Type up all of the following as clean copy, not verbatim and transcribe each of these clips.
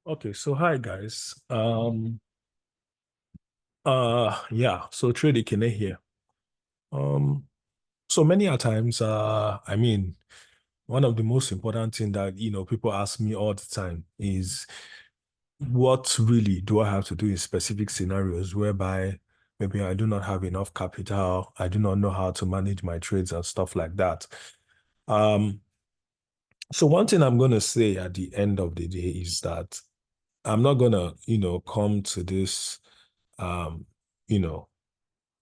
Okay, so hi guys. Yeah, so Trade Kene here. Um, so many a times, I mean, one of the most important thing that people ask me all the time is what really do I have to do in specific scenarios whereby maybe I do not have enough capital, I do not know how to manage my trades and stuff like that. Um, so one thing I'm gonna say at the end of the day is that I'm not gonna, come to this um, you know,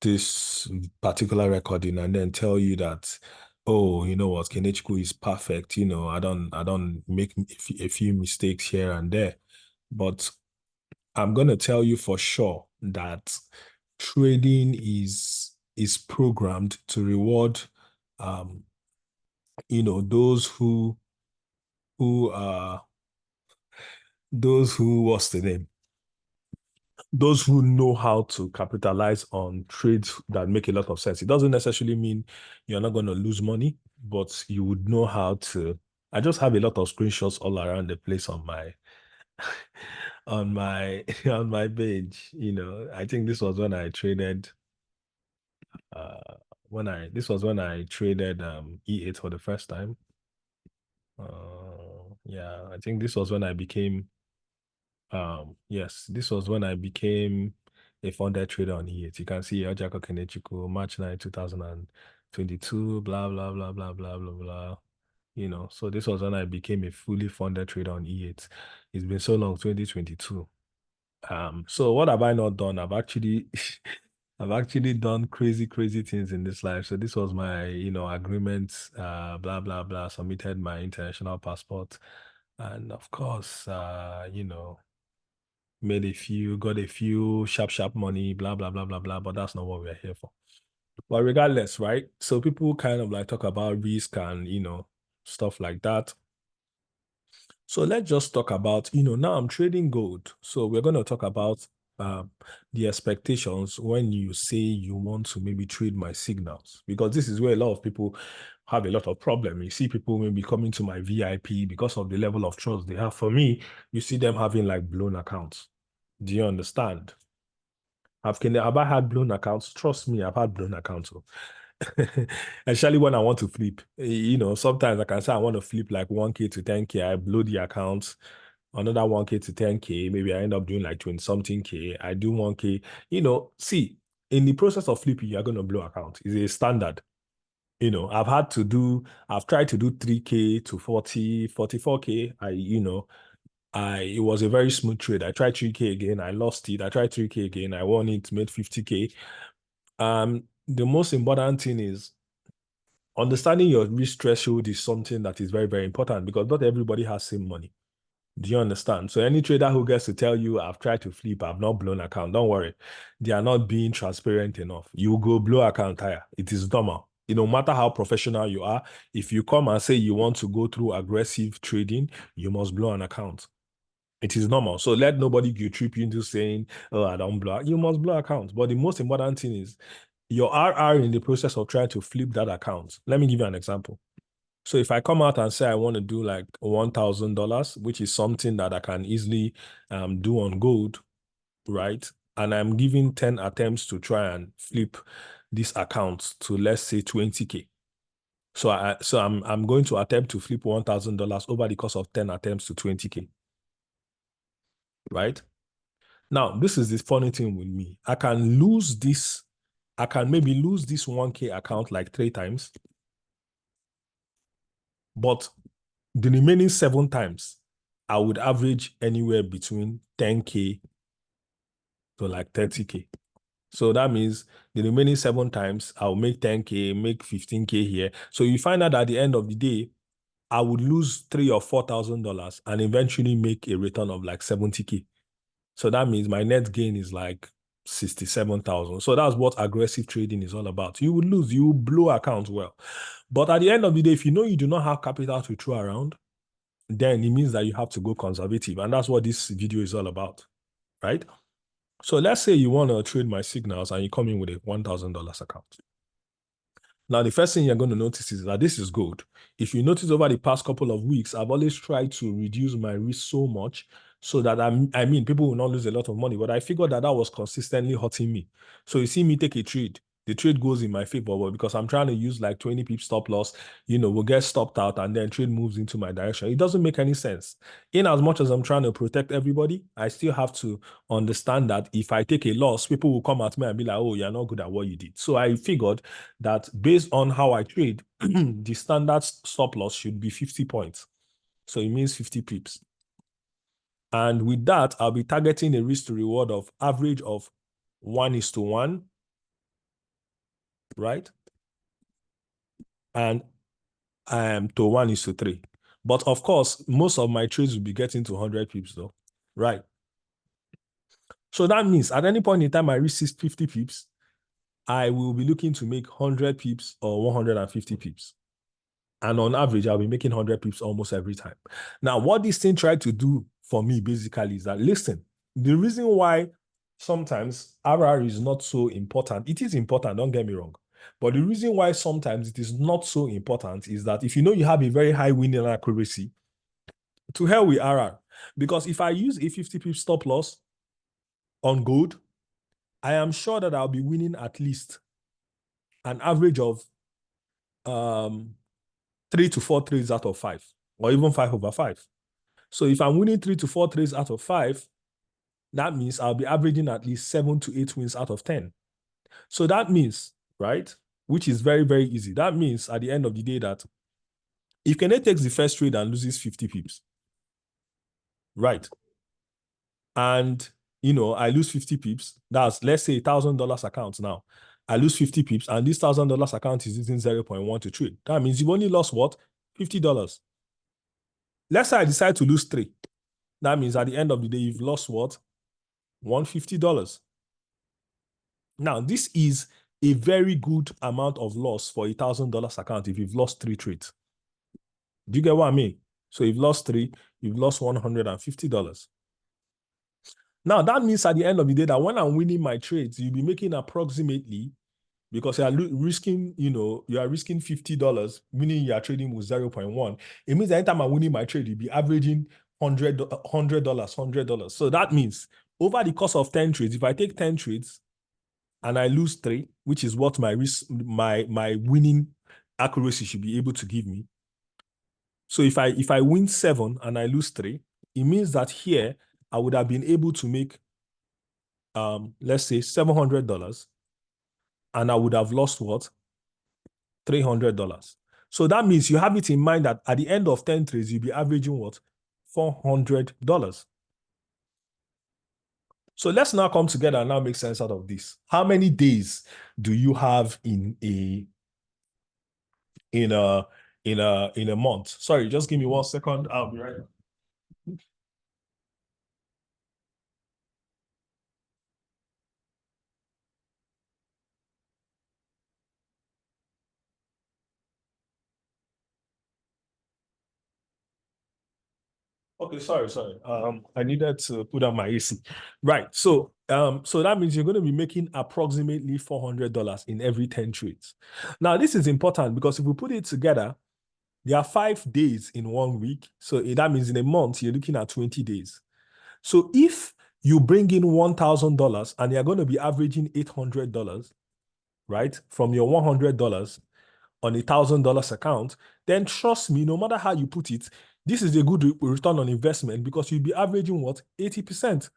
this particular recording and then tell you that, oh, you know what, Kenechku is perfect. I don't make a few mistakes here and there. But I'm gonna tell you for sure that trading is programmed to reward um, those who those who what's the name? Those who know how to capitalize on trades that make a lot of sense. It doesn't necessarily mean you're not going to lose money, but you would know how to. I just have a lot of screenshots all around the place on my on my on my page. I think this was when I traded this was when I traded E8 for the first time. Yeah, I think this was when I became yes, this was when I became a funded trader on E8. You can see Ojako Kenechukwu, March 9, 2022, blah, blah, blah, blah, blah, blah, blah. So this was when I became a fully funded trader on E8. It's been so long, 2022. So what have I not done? I've actually I've actually done crazy, crazy things in this life. So this was my, agreement, blah, blah, blah, submitted my international passport. And of course, got a few sharp money, blah, blah, blah, blah, blah, but that's not what we're here for. But regardless, right? So people kind of like talk about risk and, stuff like that. So let's just talk about, now I'm trading gold. So we're going to talk about the expectations when you say you want to maybe trade my signals, because this is where a lot of people have a lot of problem. You see people maybe coming to my VIP because of the level of trust they have for me. You see them having like blown accounts. Do you understand? Have I had blown accounts? Trust me, I've had blown accounts. Especially when I want to flip. Sometimes I can say I want to flip like 1K to 10K. I blow the accounts, another 1K to 10K. Maybe I end up doing like 20 something K. I do 1K. See, in the process of flipping, you're going to blow account. It's a standard. I've tried to do 3K to 40, 44K. It was a very smooth trade. I tried 3K again, I lost it. I tried 3K again, I won it, made 50K. The most important thing is understanding your risk threshold is something that is very, very important because not everybody has same money. Do you understand? So any trader who gets to tell you, I've tried to flip, I've not blown account, don't worry. They are not being transparent enough. You go blow account higher. It is normal. No matter how professional you are, if you come and say you want to go through aggressive trading, you must blow an account. It is normal. So let nobody guilt trip you into saying, oh, I don't blow. You must blow accounts. But the most important thing is your RR in the process of trying to flip that account. Let me give you an example. So if I come out and say I want to do like $1,000, which is something that I can easily do on gold, right? And I'm giving 10 attempts to try and flip this account to, let's say, 20K. So I'm going to attempt to flip $1,000 over the course of 10 attempts to 20K, right? Now, this is the funny thing with me. I can maybe lose this 1K account like 3 times, but the remaining 7 times, I would average anywhere between 10K to like 30K. So that means the remaining 7 times, I'll make 10K, make 15K here. So you find out at the end of the day, I would lose $3,000 or $4,000 and eventually make a return of like 70K. So that means my net gain is like 67,000. So that's what aggressive trading is all about. You will lose, you will blow accounts well. But at the end of the day, if you know you do not have capital to throw around, then it means that you have to go conservative. And that's what this video is all about, right? So let's say you want to trade my signals and you come in with a $1,000 account. Now, the first thing you're going to notice is that this is gold. If you notice over the past couple of weeks, I've always tried to reduce my risk so much so that I mean, people will not lose a lot of money. But I figured that that was consistently hurting me. So you see me take a trade. The trade goes in my favor, but because I'm trying to use like 20 pips stop loss, we'll get stopped out and then trade moves into my direction. It doesn't make any sense. In as much as I'm trying to protect everybody, I still have to understand that if I take a loss, people will come at me and be like, oh, you're not good at what you did. So I figured that based on how I trade, the standard stop loss should be 50 points. So it means 50 pips. And with that, I'll be targeting a risk to reward of average of 1:1, right? And to 1:3. But of course, most of my trades will be getting to 100 pips though, right? So that means at any point in time I reach 50 pips, I will be looking to make 100 pips or 150 pips. And on average, I'll be making 100 pips almost every time. Now, what this thing tried to do for me basically is that, listen, the reason why sometimes RR is not so important, it is important, don't get me wrong. But the reason why sometimes it is not so important is that if you know you have a very high winning accuracy, to hell with RR. Because if I use a 50 pip stop loss on gold, I am sure that I'll be winning at least an average of 3 to 4 trades out of 5, or even 5/5. So if I'm winning 3 to 4 trades out of 5, that means I'll be averaging at least 7 to 8 wins out of 10. So that means, right, which is very, very easy. That means at the end of the day that if Kene takes the first trade and loses 50 pips, right, and, I lose 50 pips, that's, let's say, $1,000 account now. I lose 50 pips, and this $1,000 account is using 0.1 to trade. That means you've only lost what? $50. Let's say I decide to lose 3. That means at the end of the day, you've lost what? $150. Now, this is a very good amount of loss for a $1,000 account if you've lost 3 trades. Do you get what I mean? So you've lost 3, you've lost $150. Now, that means at the end of the day that when I'm winning my trades, you'll be making approximately, because you are risking, you are risking $50, meaning you are trading with 0.1. It means anytime I'm winning my trade, you'll be averaging $100. So that means over the course of 10 trades, if I take 10 trades and I lose 3, which is what my risk, my winning accuracy should be able to give me. So if I win 7 and I lose 3, it means that here I would have been able to make let's say $700, and I would have lost what? $300. So that means you have it in mind that at the end of 10 trades, you'll be averaging what? $400. So let's now come together and now make sense out of this. How many days do you have in a month? Sorry, just give me 1 second. I'll be right back. Okay, sorry. I needed to put on my AC. Right. So that means you're going to be making approximately $400 in every 10 trades. Now, this is important because if we put it together, there are 5 days in 1 week. So that means in a month, you're looking at 20 days. So if you bring in $1,000 and you're going to be averaging $800, right, from your $100 on a $1,000 account, then trust me, no matter how you put it, this is a good return on investment because you'll be averaging what? 80%.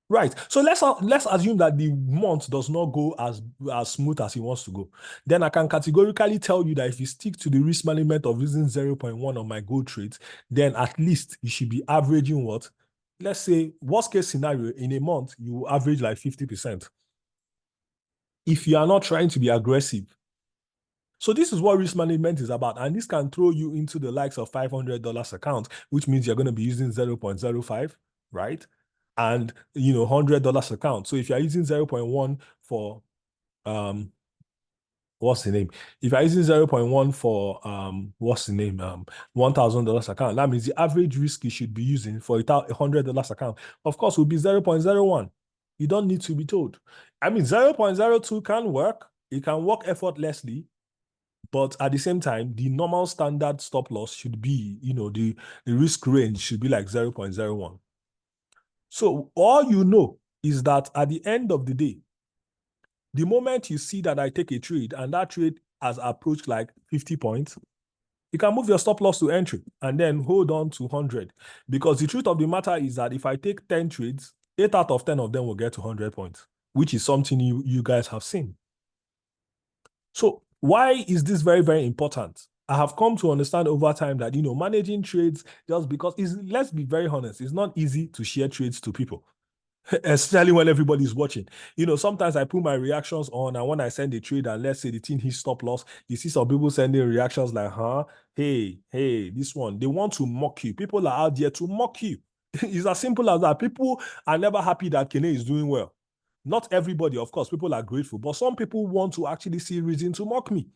Right. So let's assume that the month does not go as smooth as he wants to go. Then I can categorically tell you that if you stick to the risk management of using 0.1 on my gold trades, then at least you should be averaging what? Let's say worst case scenario, in a month, you average like 50%. If you are not trying to be aggressive. So this is what risk management is about. And this can throw you into the likes of $500 account, which means you're going to be using 0.05, right? And, $100 account. So if you're using 0.1 for, what's the name? If you're using 0.1 for, what's the name? $1,000 account, that means the average risk you should be using for a $100 account, of course, will be 0.01. You don't need to be told. I mean, 0.02 can work. It can work effortlessly. But at the same time, the normal standard stop loss should be, the risk range should be like 0.01. So all you know is that at the end of the day, the moment you see that I take a trade and that trade has approached like 50 points, you can move your stop loss to entry and then hold on to 100. Because the truth of the matter is that if I take 10 trades, 8 out of 10 of them will get to 100 points, which is something you guys have seen. So why is this very, very important? I have come to understand over time that, managing trades, just because let's be very honest, it's not easy to share trades to people. Especially when everybody's watching. Sometimes I put my reactions on, and when I send a trade and let's say the thing hits stop loss, you see some people sending reactions like, hey, this one. They want to mock you. People are out there to mock you. It's as simple as that. People are never happy that Kene is doing well. Not everybody, of course, people are grateful, but some people want to actually see reason to mock me.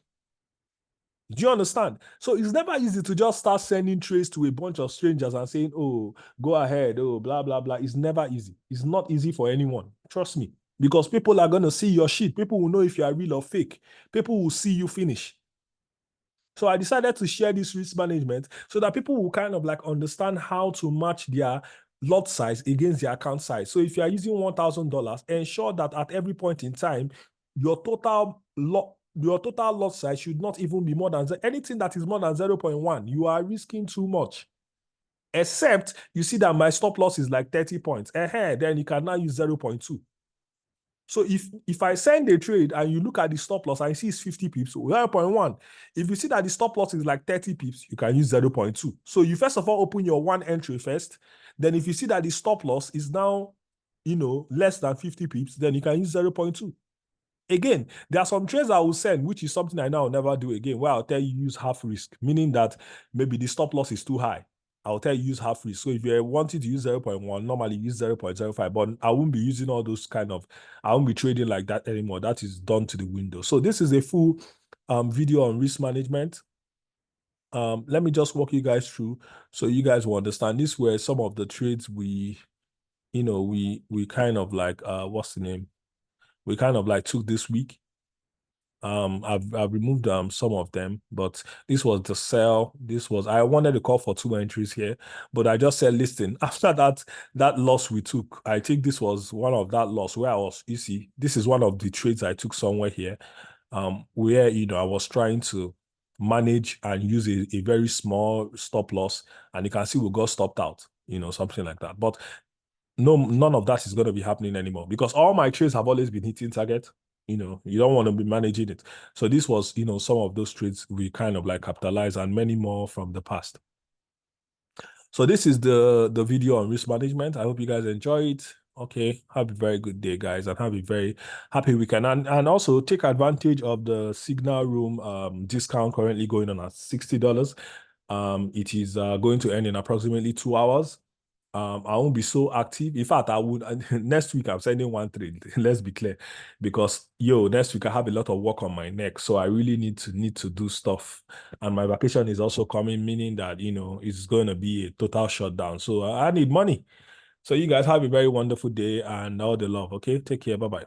Do you understand? So it's never easy to just start sending trades to a bunch of strangers and saying, oh, go ahead, oh, blah, blah, blah. It's never easy. It's not easy for anyone. Trust me. Because people are going to see your shit. People will know if you are real or fake. People will see you finish. So I decided to share this risk management so that people will kind of like understand how to match their lot size against their account size. So if you are using $1,000, ensure that at every point in time, your total lot size should not even be more than anything that is more than 0.1. You are risking too much. Except you see that my stop loss is like 30 points. Then you can now use 0.2. So if I send a trade and you look at the stop loss and you see it's 50 pips, 0.1. If you see that the stop loss is like 30 pips, you can use 0.2. So you first of all open your one entry first. Then if you see that the stop loss is now, less than 50 pips, then you can use 0.2. Again, there are some trades I will send, which is something I now never do again, where I'll tell you use half risk, meaning that maybe the stop loss is too high. I'll tell you use half risk. So if you're wanting to use 0.1, normally use 0.05, but I won't be using all those I won't be trading like that anymore. That is done to the window. So this is a full video on risk management. Let me just walk you guys through so you guys will understand. These were some of the trades we kind of like, what's the name? We kind of like took this week. I've removed some of them, but this was the sell. I wanted to call for 2 entries here, but I just said, listen, after that loss we took, I think this was one of that loss where you see, this is one of the trades I took somewhere here, where I was trying to manage and use a very small stop loss, and you can see we got stopped out, something like that. But no, none of that is going to be happening anymore because all my trades have always been hitting target. You don't want to be managing it. So this was, some of those trades we kind of like capitalized and many more from the past. So this is the video on risk management. I hope you guys enjoy it. Okay, have a very good day, guys, and have a very happy weekend. And also take advantage of the Signal Room discount currently going on at $60. It is going to end in approximately 2 hours. I won't be so active. In fact, I would next week I'm sending one trade. Let's be clear, because next week I have a lot of work on my neck, so I really need to do stuff. And my vacation is also coming, meaning that it's going to be a total shutdown. So I need money. So you guys have a very wonderful day and all the love. Okay, take care. Bye bye.